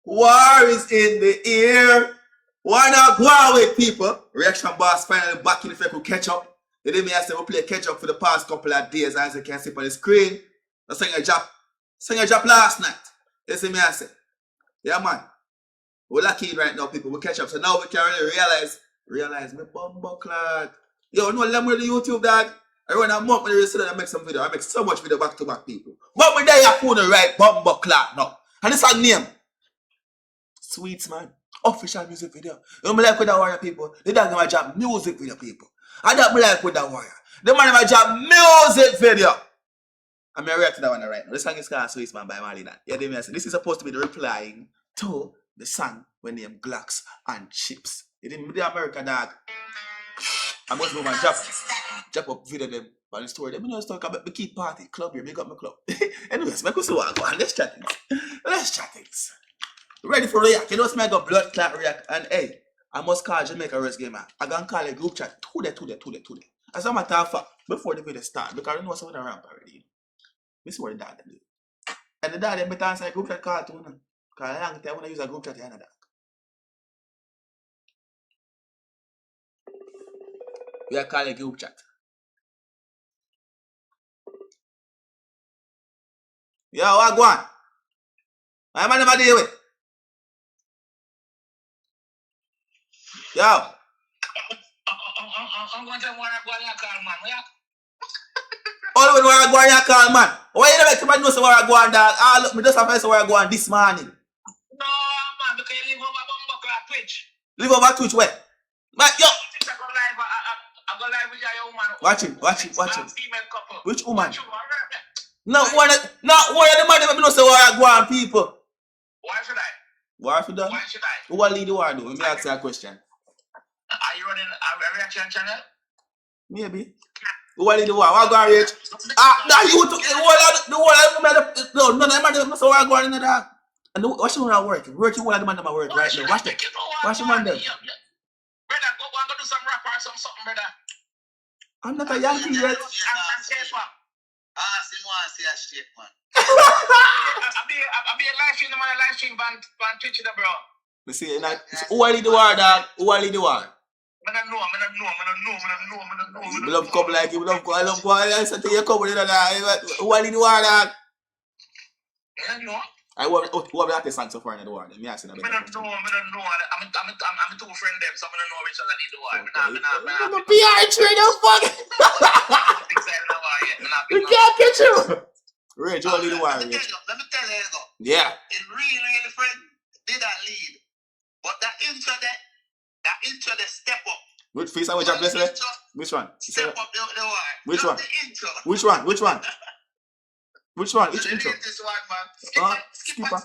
War is in the air. Why not go out with people? Reaction boss finally back in if I could catch up. They didn't say we play catch up for the past couple of days, as you can see on the screen. I sang a job last night. You see me I say, yeah man. We're lucky right now, people. We catch up. So now we can really realize me bumbo clock. Yo, no, let me do YouTube, dog. I run a month when I make some video. I make so much video back to back, people. But we there, you the right bumbo clock now. And this is name. Sweets, man. Official music video. You know me like with that warrior, people. They don't give my job music video, people. I don't me like with that warrior. The man in my job music video. I'm going to react to that one right now. This song is called Sweets, man, by Malie Donn. Yeah, they say this is supposed to be the replying to the song when named Glocks and Chips. You didn't the American dog. I must move and drop up video them on the story. Them know talk about the key party club here. Make up my club. Anyways, make us go on. Let's chat things. Ready for react? You know, make a blood clot react. And hey, I must call Jamaica Rest Gamer. I gonna call a group chat today. As a matter of fact, before the video start, because I know someone around already. This is what the dad do. And the dad them better answer a group chat call too. Because a long time when I use a group chat, you know that. We are calling a group chat. Yo, what go on? I'm never deal with. Yo. I'm going to go on your call, man. All when I go on your call, man. Why you never make somebody know so where I go on, dog? Ah, look, me just have to say where I go on this morning. No, man, because you live over Bumbuckle at Twitch. Live over Twitch, where? Man, yo. I go live with your woman. Watch him. Female couple. Which woman? No, one of the man that know so where I go on, people. Why should I? Why should I? Who will lead the war, though? Let me ask you a question. Are you running a reaction channel? Maybe. Who will lead the war? What go on, Rich? Now you took the whole no, none of them are so where I go on in the dark. And watch the one that work. Working one of the man that work right now. Watch it. Watch the man there. Brother, go do some rap or something, brother. I'm not a Yankee yet. See a shit, man. I'll be a live stream on Twitch, bro. You see, who will lead the war, dog? Who will lead the war? I don't know. We love couple like you. I love go. I said to your couple, who will lead the war, dog? I don't know. Who have the song so far in the war? Let me ask you that. I don't know. I'm two friend them, so I don't know which one I need the war. I'm a PR trainer, fuck. We can't get you. Rage, you lead the war, Rage. Let me tell you, yeah. It really, friend, did that lead. But that intro there step up. Which face I will jump yesterday? Which one? Step up the war. Which one? The intro. Which one? Which intro? This one, man. Skipper song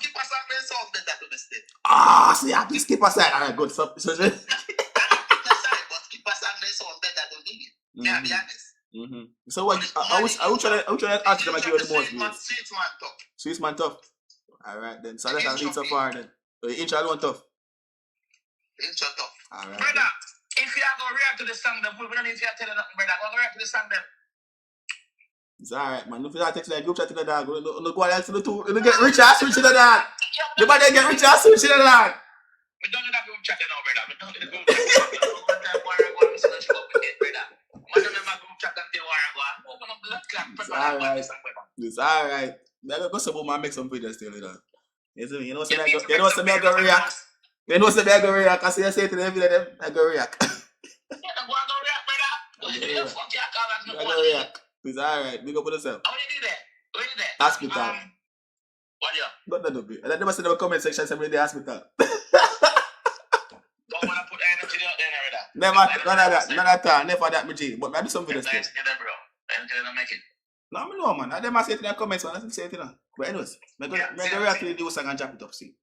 been so better to mistake. Ah, see, I skip aside. Alright, good. So, but skipper song been so better to me. Yeah, be honest. So what? I will try to ask them to give you the most views. Sweet man tough. Alright then. So let's read so far then. So the intro alone tough. Intro tough. Alright. Brother, if you are going to react to the song, then we don't need to tell you nothing, brother. Go react to the song then. It's alright, man. If you text like group chat to the dog, no go else to the two. You get rich ass switch to the dog. The man get rich ass switch to the dog. We don't need that group chat now, brother. We don't need the group chat. It's alright. I go some man make some videos still, you know. You know what I go react. You know what I go react. I say to them every day them I go react. I go react. It's alright. Big up on yourself. How you do that? Hospital. What you? But no be. And I never said in the comment section somebody in the hospital. Don't wanna put energy out there, brother. None at all. Never that, my G. But I do some videos still. Bro. Energy don't make it. No, I know, man. I never say it in the comments, man. I say it, you know. But anyways, I'm going to react to the new song and drop it up, see.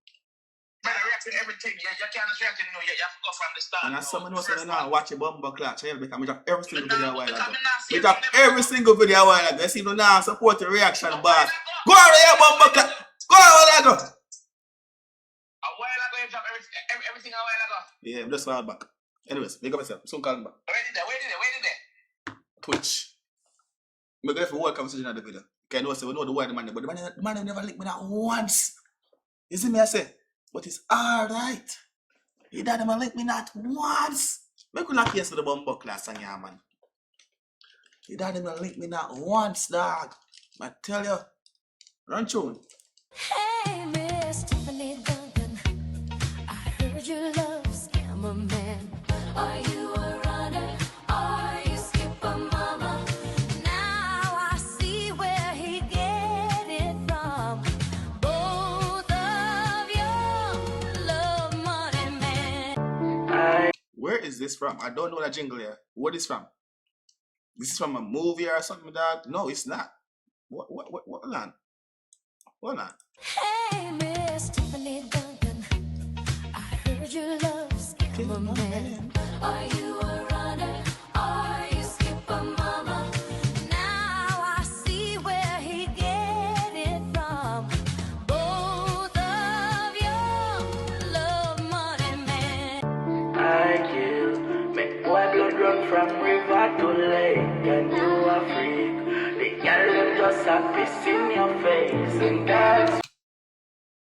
Man, I react to everything. You can't just react to you have to go from the start. And as someone knows that now, watch a bumbo clock. Because I drop every single video a while ago. We drop every single video a while ago. You see, now support the reaction, boss. Go on there, bumbo clock. Go on there, go. A while ago, you drop everything a while ago. Yeah, I'm just fall back. Anyways, make up myself. Soon call me back. Where did they? Twitch. I'm going for one conversation at the video. Okay, I know, so we know the word the man, but the man never linked me that once. You see me, I say? But it's alright. He dad man link me not once. Make we not case for the bumbo class and yeah, man. He dad man link me not once, dog. I tell you. Run tune. Hey, Miss Tiffany Duncan, I heard you love scammer man. Are you a runner? Are you skipper mama? Now I see where he get it from. Both of you love money man. Where is this from? I don't know that jingle here. What is from? This is from a movie or something, dog? No, it's not. What on? Hold on. Hey, Miss Tiffany Duncan, I heard you love scammer man. Are you a runner? Are you skipper mama? Now I see where he get it from. Both of you love money man. I kill, make boy blood run from river to lake and you a freak. The girl them just a piss in your face and that's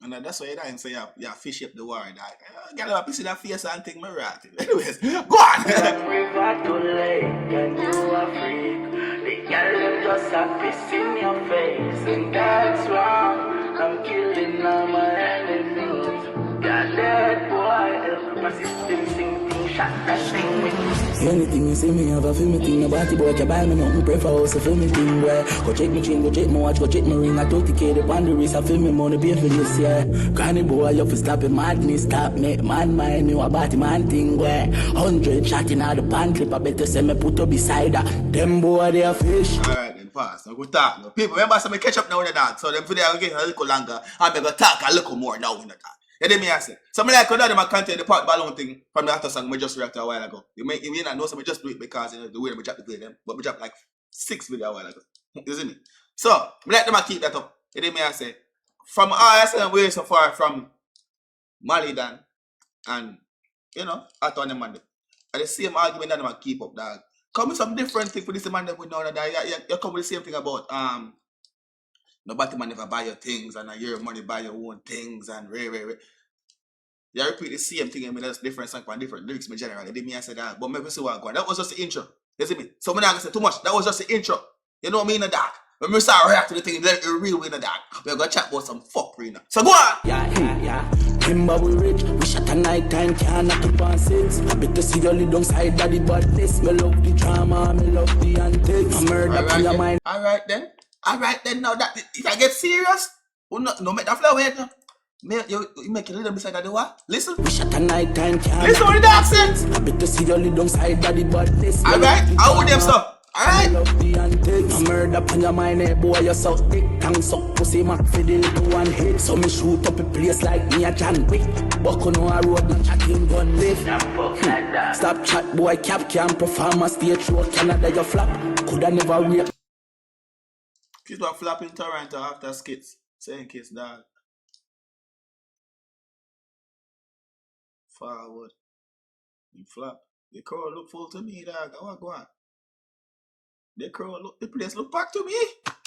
and that's why you don't say you fish up the war, dog. Get a piece of that face and think me right. Anyways, go on. from river to lake and you a freak. The girl them just a piss in your face and that's wrong. I'm killing all my enemies. Got that boy, my system sing thing, shot that thing with me. Anything you see me have a feel me thing. Nobody boy can buy me nothing. Prefer house a feel me thing. Boy, go check me chain, go check my watch, go check my ring. I 20K the on the wrist. I feel me money pay for this, yeah. Granny boy, you fi stop it madness, stop me. Man mind me about the man thing, boy. 100 shot in all the pan clip. I better say me put up beside that. Them boy they a fish. Alright then, pass. Now go talk. Now, people, remember some catch up now in the dog. So them video will get a little longer. And me go talk a little more now in the dog. You know me I say. Some like another man content the part balloon thing from the after song we just reacted a while ago. You may not know some just do it because you know the way we drop the play them. But we drop like 6 videos a while ago. You see me? So me let them keep that up. You know me I say. From all I say way so far from Malie Donn and you know, Attorney Monday. And the same argument that them keep up, dog. Come with some different thing for this man that we know that you come with the same thing about nobody man never buy your things and your money buy your own things and You repeat the same thing and there's different song and different lyrics in general. They did me I said that, but maybe see what going. That was just the intro. You see me? So I'm not gonna say too much. That was just the intro. You know what I mean in the dark? When we start react to the thing, let it real in the dark. We're gonna chat about some fuckery now. So go on! Yeah. Remember we rich, we shot a night time, can't knock up on 6. I bet to see your little side daddy badness. Me love the drama, me love the antics. I murder on your mind. Alright then, now that if I get serious, no make that flow head now. You make a little bit side of the what? Listen. We shot a night time, can't Listen what the dog says. I bet to see your little side daddy badness. Alright, how would them stuff? Alright. Love the antics. I murder on your mind, eh, boy, you're so thick. Thanks up, pussy, mac, for the little one hit. So me shoot up a place like me a John Wick. Buck on a road, no chatting gun lift. Stop chat, boy, cap can perform a stage show. Canada, you flap. Coulda never react. Kids were flapping Toronto after skits. Saying kids, dog. Forward. You flap. The crowd look full to me, dog. How I go on? The crowd look, the place look back to me.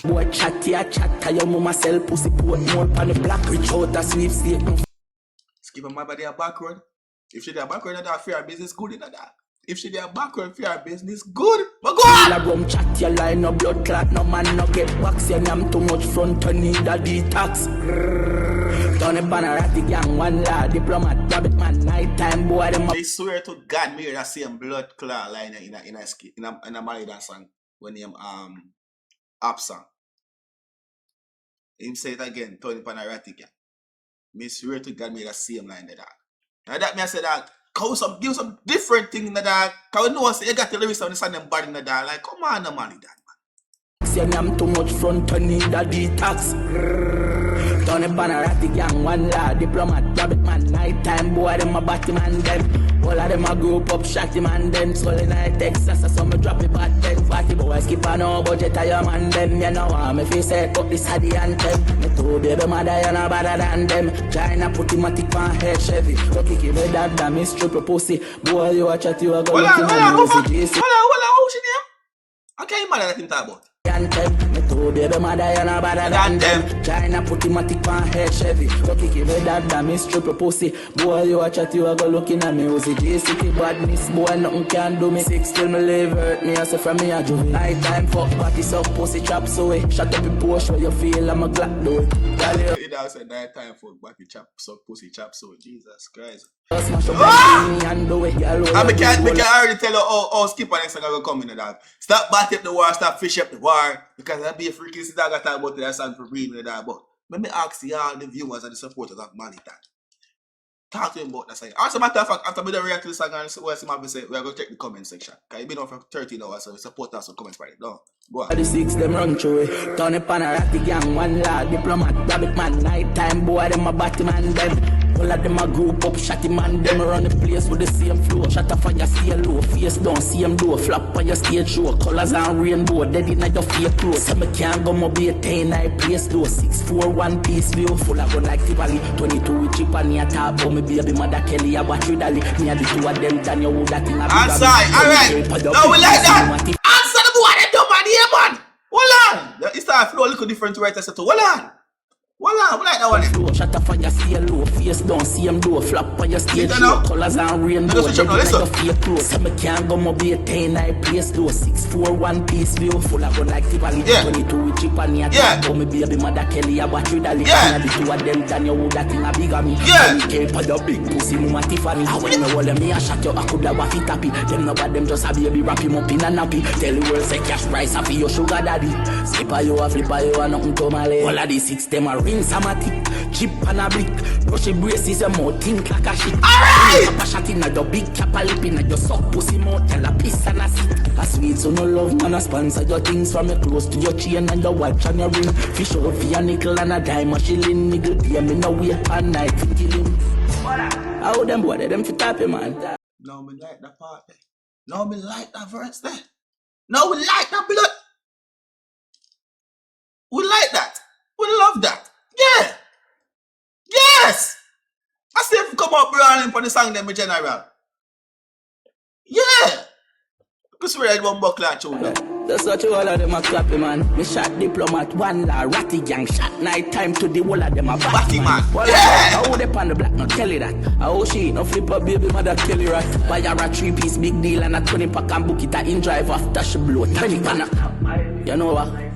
Boy, chat, your mama sell pussy, put more on the black. Reach out a sweepstake. Skip my body a backward. If she did a backward, that fair business good in that. If she did a backward, fair business good. But go on! La rum chat, your line, no blood clot, no man, no get wax. You am too much front, you need a detox. Down a bannerati gang, one lad, diplomat, rabbit man, night time, boy, them. They swear to God, me hear that same blood clot line in a Malie Donn song when him up song. Him say it again, Tony Panarati gang. Me swear to God, me hear that same line there. Now that me I say that. Give some different thing in the dark. Cause we know you got the lyrics on the song them bad in the dark. Like, come on, no Malie Donn, man. See, I'm too much front, you need a detox. Down a bannerati gang, one lad, diplomat, rabbit man, night time, boy, them a batty man, them. All of them a group up, shotty man, them. Skull in Texas, so me drop it back, 10, 40 boys, keep on no budget, I am man, them. You know how me feel set up this had the anthem. Me two baby mother, you know better than them. China put him a tick on head, Chevy. So kick him with that, damn, it's triple pussy. Boy, you watch at you, I go look in the music. Hold on, who's she name? Okay, man, that him talk about. Anthem, me two Oh, baby, mother, you're not better than them. China put him a tick on head Chevy. Go kick him with that damn triple pussy. Boy, you watch at you, I go looking at me. Was it J-City badness? Boy, nothing can do me. 6 till me live hurt me. I say from me a juvie. Night time fuck party suck pussy traps away. Shut up your Porsche where you feel I'm a Glock do it. You know, I said night time fuck backy chap suck pussy chap so Jesus Christ. Smash up and do it, girl. I can already tell you how Skipper next time I will come in the dog. Stop bat up the war, stop fish up the war. Because I'll be a freaking sit dog I talk about that song for breathing the dog. But let me ask you all the viewers and the supporters of Malie Donn. Talk to him about that song. As a matter of fact, after we react to the song and see what somebody say, we are going to check the comment section. Because it's been on for 13 hours, so support us on comments right now. Go on. The 6 them run through it. Turn up on a ratty gang, one lad, diplomat, rabbit man, night time boy, them a batty man, them. All of them a group up, shotty man, them run the place with the same flow. Shut up on your stay low, face down, same door, flap on your stage show. Colors and rainbow, dead in your fake clothes. So me can't go more be a 10-9 place though. 6'4", one piece view, full of gun like Tivoli. 22 with chip on your top, but me baby mother Kelly, I watch with Ali. Me and the two of them, Daniel, who that thing a big. Answer, alright. No, we like that. Answer the boy, they don't man here, man. Hold on. It's a flow a little different to write a set. Hold on. We like that one. Shut up on your stay low, face down, same door, flap on your stage show. Colors and rainbow, dead in your fake clothes. So me can't go more be a 10-9 place though. 6'4", one piece view, full of gun like Tivoli. 22 with chip on your top, but me baby mother Kelly, I watch with Ali. And the two of them, Daniel, who that thing a big on me. Me came for your big pussy, mama Tiffany. When me hold me a shot you, I could have waffy tappy. Them no bad, them just a baby wrap him up in a nappy. Tell the world say cash price happy your sugar daddy. Skipper you a flipper you a nothing to Malie. All of the 6 them a rinse a matic. Chip and a blick, brushy braces, your mouth think like a shit. Alright! Papa shot in a your big cap a lip in a your sock pussy mouth, tell a piss and a sit. A sweet so no love man a sponsor your things from your clothes to your chain and your watch and your ring. Fish out for your nickel and a dime a shilling. Niggle pay me no wait all night to kill him. How them boy, them fit happy man. No, me like that part there. No, me like that verse there. No, we like that blood. We like that. We love that. Yeah. Yes! I say if you come up brawling for the song them in general. Yeah! Because we read one buckler tune now. That's what you all of them a clappy man. Me shot diplomat, one la ratty gang. Shot night time to the whole of them a batty man. Yeah! How they pan the black, no Kelly that. How she no flip up baby mother Kelly rat. Buy her a 3-piece big deal and a 20 pack and book it a in drive after she blow 20 pan. You know what?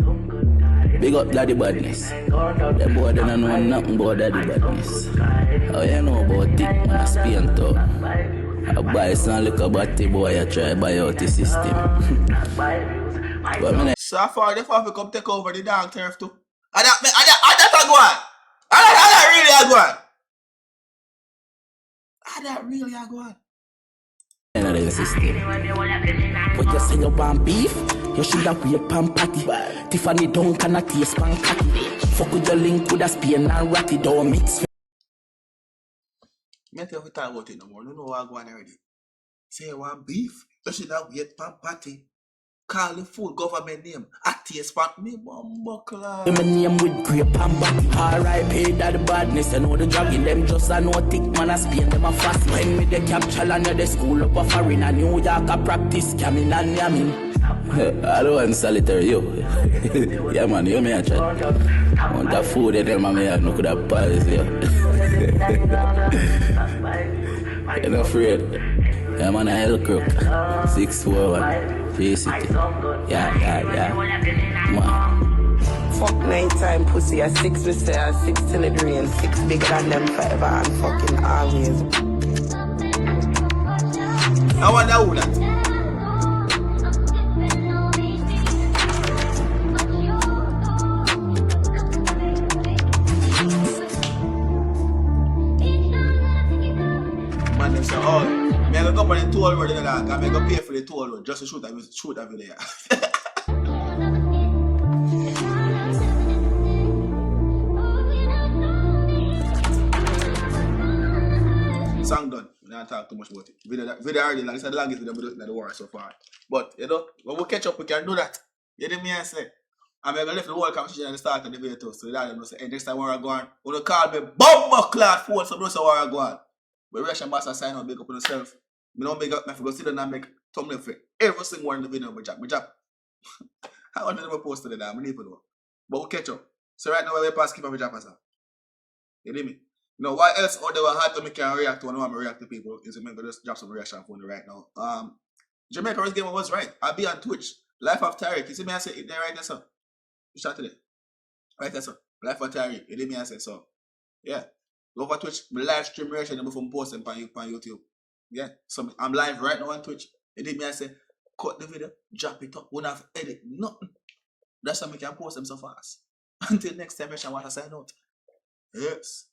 Big up daddy badness. Them boy they don't know nothing about daddy badness. How you know about it? Man a Spain too. I buy some liquor batty boy I try buy out the system. But me So far, they have come take over the damn turf too. And that a go on. And that really a go on. And that really a go on. another system. But you say you want beef, you should have wait pan patty. Tiffany don't can a taste pan catty. Fuck with the link with a Spain and ratty, don't mix. Me tell you talk about it no more. No what I go on already. Say you want beef, you should have wait pan patty. Call the full government name. A taste pan me bumbuckler. My name with grape and batty. R.I.P. that the badness. You know the dragging them just a no thick man a Spain them a fast. When me the capture and the school up a foreign and New York a practice coming and yamming. I don't want solitary you. Yeah man, you may a chat. Want that food and them me no could have pies here. You're not afraid. Yeah man, a hell crook. 641 J-City. Yeah. Man. Fuck nighttime pussy, a 6 we say, a 6 till it rain, 6 bigger than them forever and fucking always. I wonder who that. Man, they say, oh, me I go up on the toll road and I go pay for the toll road just to shoot that video. Song done. We don't talk too much about it. Video already long. It's the longest video in the world so far. But you know, when we catch up, we can do that. You know me I say. I'm gonna leave the whole conversation at the start of the video too. So that them say, hey, next time where I go on, when you call me bumbuckler phone, so don't say where I go on. But Russian master sign out, big up on yourself. Me don't make up, I forgot to sit down and make thumbnail for every single one in the video. My job. I want to never post it there. I need to know. But we'll catch up. So right now we're past keep up with Japan, sir. You hear me? Now what else out there hard to make can react to when I'm react to people is remember just drop some reaction for me right now. Jamaica Rose Game was right. I'll be on Twitch. Life of Tariq. You see me I say it there right there, sir. You shot today. Right there, sir. Life of Tariq. You hear me I say so. Yeah. Go over Twitch. My live stream reaction before I'm posting on YouTube. Yeah. So I'm live right now on Twitch. You hear me I say cut the video, drop it up, won't have edit, nothing. That's how we can post them so fast. Until next time, I shall want to sign out. Yes.